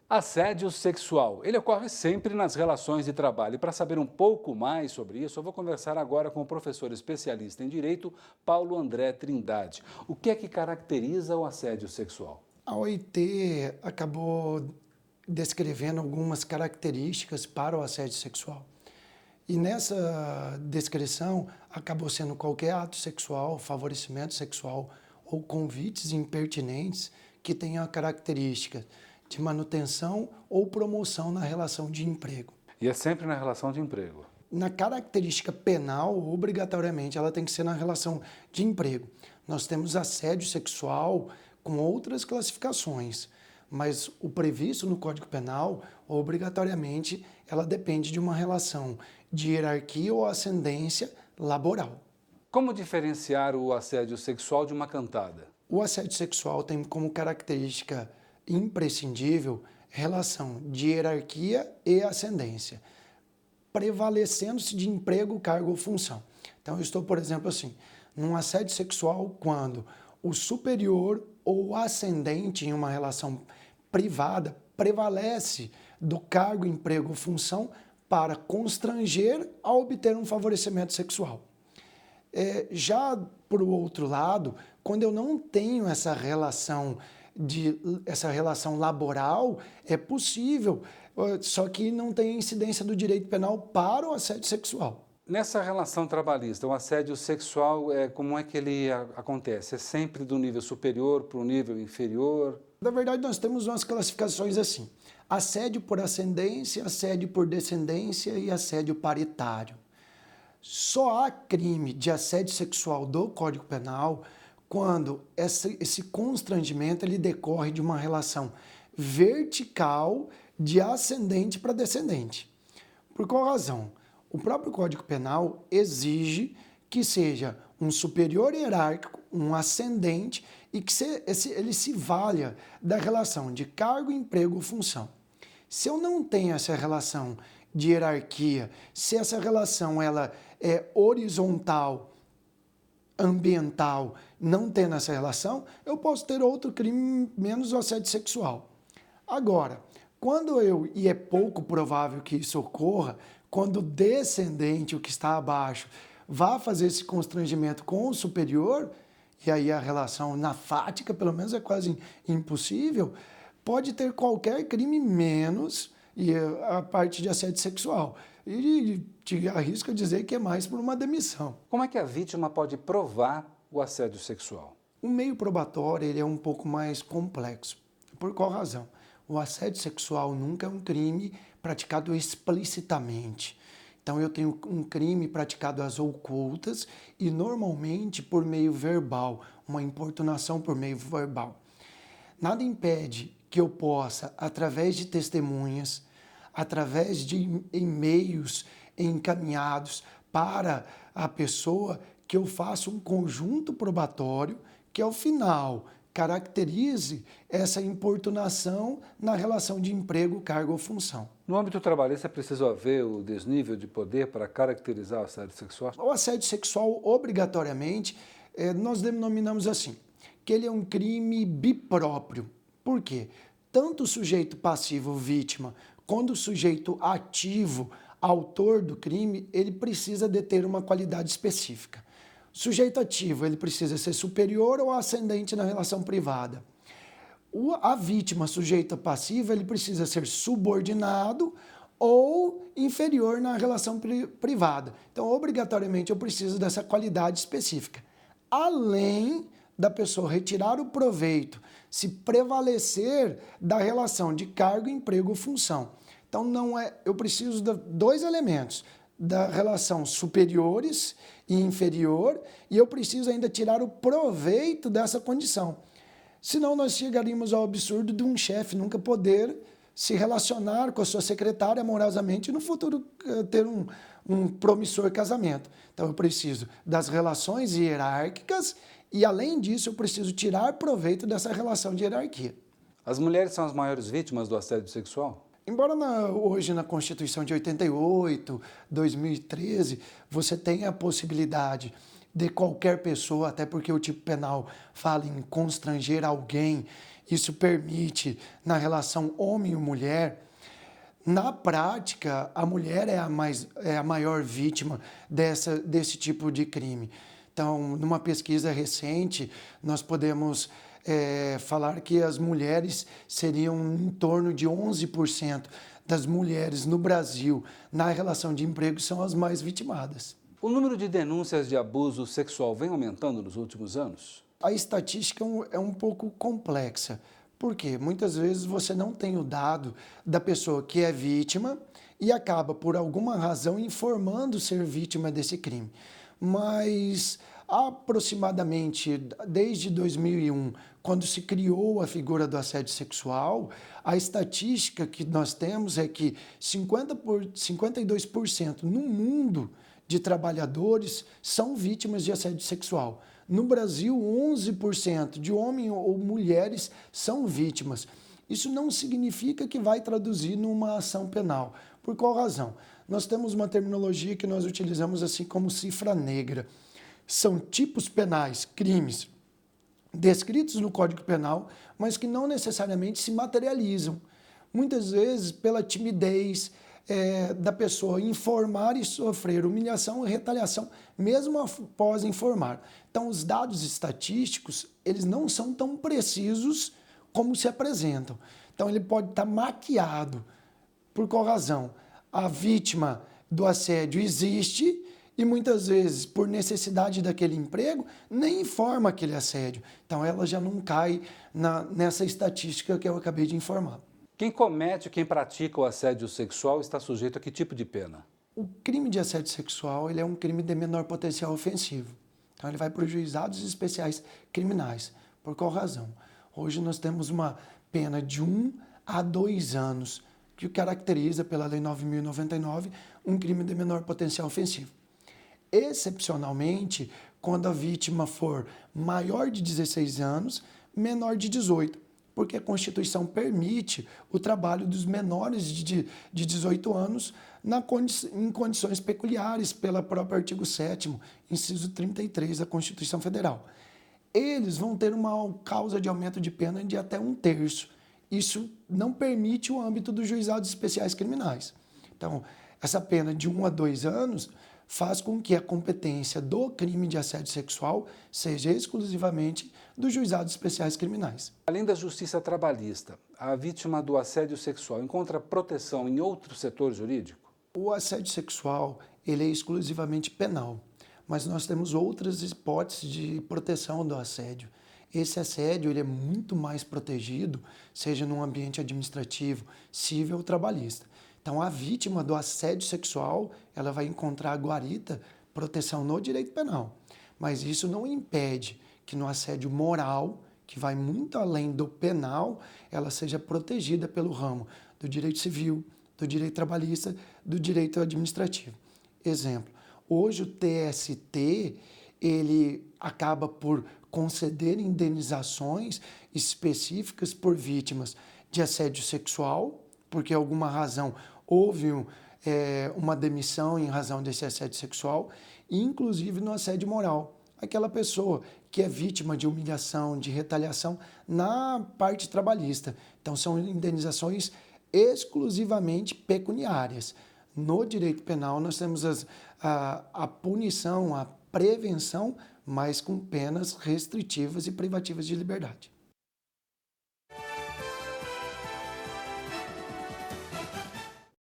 Assédio sexual. Ele ocorre sempre nas relações de trabalho. E para saber um pouco mais sobre isso, eu vou conversar agora com o professor especialista em Direito, Paulo André Trindade. O que é que caracteriza o assédio sexual? A OIT acabou descrevendo algumas características para o assédio sexual. E nessa descrição acabou sendo qualquer ato sexual, favorecimento sexual ou convites impertinentes que tenham a característica de manutenção ou promoção na relação de emprego. E é sempre na relação de emprego. Na característica penal, obrigatoriamente, ela tem que ser na relação de emprego. Nós temos assédio sexual com outras classificações, mas o previsto no Código Penal, obrigatoriamente, ela depende de uma relação de hierarquia ou ascendência laboral. Como diferenciar o assédio sexual de uma cantada? O assédio sexual tem como característica imprescindível relação de hierarquia e ascendência, prevalecendo-se de emprego, cargo ou função. Então, eu estou, por exemplo, assim, num assédio sexual quando o superior ou ascendente em uma relação privada prevalece do cargo, emprego ou função para constranger a obter um favorecimento sexual. Já por outro lado, quando eu não tenho essa relação laboral, é possível, só que não tem incidência do direito penal para o assédio sexual. Nessa relação trabalhista, o assédio sexual, como é que ele acontece? É sempre do nível superior para o nível inferior? Na verdade, nós temos umas classificações assim: assédio por ascendência, assédio por descendência e assédio paritário. Só há crime de assédio sexual do Código Penal quando esse constrangimento ele decorre de uma relação vertical de ascendente para descendente. Por qual razão? O próprio Código Penal exige que seja um superior hierárquico, um ascendente, e que ele se valha da relação de cargo, emprego ou função. Se eu não tenho essa relação de hierarquia, se essa relação ela é horizontal, ambiental, não tendo essa relação, eu posso ter outro crime menos o assédio sexual. Agora, e é pouco provável que isso ocorra, quando o descendente, o que está abaixo, vá fazer esse constrangimento com o superior, e aí a relação na fática, pelo menos, é quase impossível, pode ter qualquer crime menos a parte de assédio sexual. E te arrisco a dizer que é mais por uma demissão. Como é que a vítima pode provar o assédio sexual? O meio probatório ele é um pouco mais complexo. Por qual razão? O assédio sexual nunca é um crime praticado explicitamente. Então eu tenho um crime praticado às ocultas e normalmente por meio verbal, uma importunação por meio verbal. Nada impede que eu possa, através de testemunhas, através de e-mails encaminhados para a pessoa, que eu faça um conjunto probatório que, ao final, caracterize essa importunação na relação de emprego, cargo ou função. No âmbito trabalhista, é preciso haver o desnível de poder para caracterizar o assédio sexual? O assédio sexual, obrigatoriamente, nós denominamos assim, que ele é um crime bipróprio. Por quê? Tanto o sujeito passivo, vítima, quanto o sujeito ativo, autor do crime, ele precisa deter uma qualidade específica. O sujeito ativo, ele precisa ser superior ou ascendente na relação privada. A vítima, sujeito passivo, ele precisa ser subordinado ou inferior na relação privada. Então, obrigatoriamente, eu preciso dessa qualidade específica. Além da pessoa retirar o proveito, se prevalecer da relação de cargo, emprego ou função. Então, eu preciso de dois elementos, da relação superiores e inferior, e eu preciso ainda tirar o proveito dessa condição. Senão nós chegaríamos ao absurdo de um chefe nunca poder se relacionar com a sua secretária amorosamente e no futuro ter um promissor casamento. Então eu preciso das relações hierárquicas e, além disso, eu preciso tirar proveito dessa relação de hierarquia. As mulheres são as maiores vítimas do assédio sexual? Embora hoje na Constituição de 88, 2013, você tenha a possibilidade de qualquer pessoa, até porque o tipo penal fala em constranger alguém, isso permite na relação homem e mulher. Na prática, a mulher é a maior vítima desse tipo de crime. Então, numa pesquisa recente, nós podemos falar que as mulheres seriam em torno de 11% das mulheres no Brasil, na relação de emprego, são as mais vitimadas. O número de denúncias de abuso sexual vem aumentando nos últimos anos? A estatística é um pouco complexa. Por quê? Muitas vezes você não tem o dado da pessoa que é vítima e acaba, por alguma razão, informando ser vítima desse crime. Mas, aproximadamente, desde 2001, quando se criou a figura do assédio sexual, a estatística que nós temos é que 52% no mundo de trabalhadores são vítimas de assédio sexual. No Brasil, 11% de homens ou mulheres são vítimas. Isso não significa que vai traduzir numa ação penal. Por qual razão? Nós temos uma terminologia que nós utilizamos assim como cifra negra. São tipos penais, crimes, descritos no Código Penal, mas que não necessariamente se materializam. Muitas vezes, pela timidez da pessoa informar e sofrer humilhação e retaliação, mesmo após informar. Então, os dados estatísticos, eles não são tão precisos como se apresentam. Então, ele pode estar maquiado. Por qual razão? A vítima do assédio existe e muitas vezes, por necessidade daquele emprego, nem informa aquele assédio. Então, ela já não cai nessa estatística que eu acabei de informar. Quem comete, quem pratica o assédio sexual está sujeito a que tipo de pena? O crime de assédio sexual ele é um crime de menor potencial ofensivo. Então, ele vai para os juizados especiais criminais. Por qual razão? Hoje nós temos uma pena de 1 a 2 anos, que caracteriza, pela Lei 9.099, um crime de menor potencial ofensivo. Excepcionalmente, quando a vítima for maior de 16 anos, menor de 18, porque a Constituição permite o trabalho dos menores de 18 anos em condições peculiares, pelo próprio artigo 7º, inciso 33 da Constituição Federal. Eles vão ter uma causa de aumento de pena de até 1/3. Isso não permite o âmbito dos juizados especiais criminais. Então, essa pena de 1 a 2 anos faz com que a competência do crime de assédio sexual seja exclusivamente dos juizados especiais criminais. Além da justiça trabalhista, a vítima do assédio sexual encontra proteção em outro setor jurídico? O assédio sexual ele é exclusivamente penal, mas nós temos outras hipóteses de proteção do assédio. Esse assédio ele é muito mais protegido, seja num ambiente administrativo, civil ou trabalhista. Então, a vítima do assédio sexual, ela vai encontrar a guarita, proteção no direito penal. Mas isso não impede que no assédio moral, que vai muito além do penal, ela seja protegida pelo ramo do direito civil, do direito trabalhista, do direito administrativo. Exemplo, hoje o TST, ele acaba por conceder indenizações específicas por vítimas de assédio sexual, porque alguma razão houve uma demissão em razão desse assédio sexual, e inclusive no assédio moral. Aquela pessoa que é vítima de humilhação, de retaliação na parte trabalhista. Então, são indenizações exclusivamente pecuniárias. No direito penal, nós temos a punição, a prevenção, mas com penas restritivas e privativas de liberdade.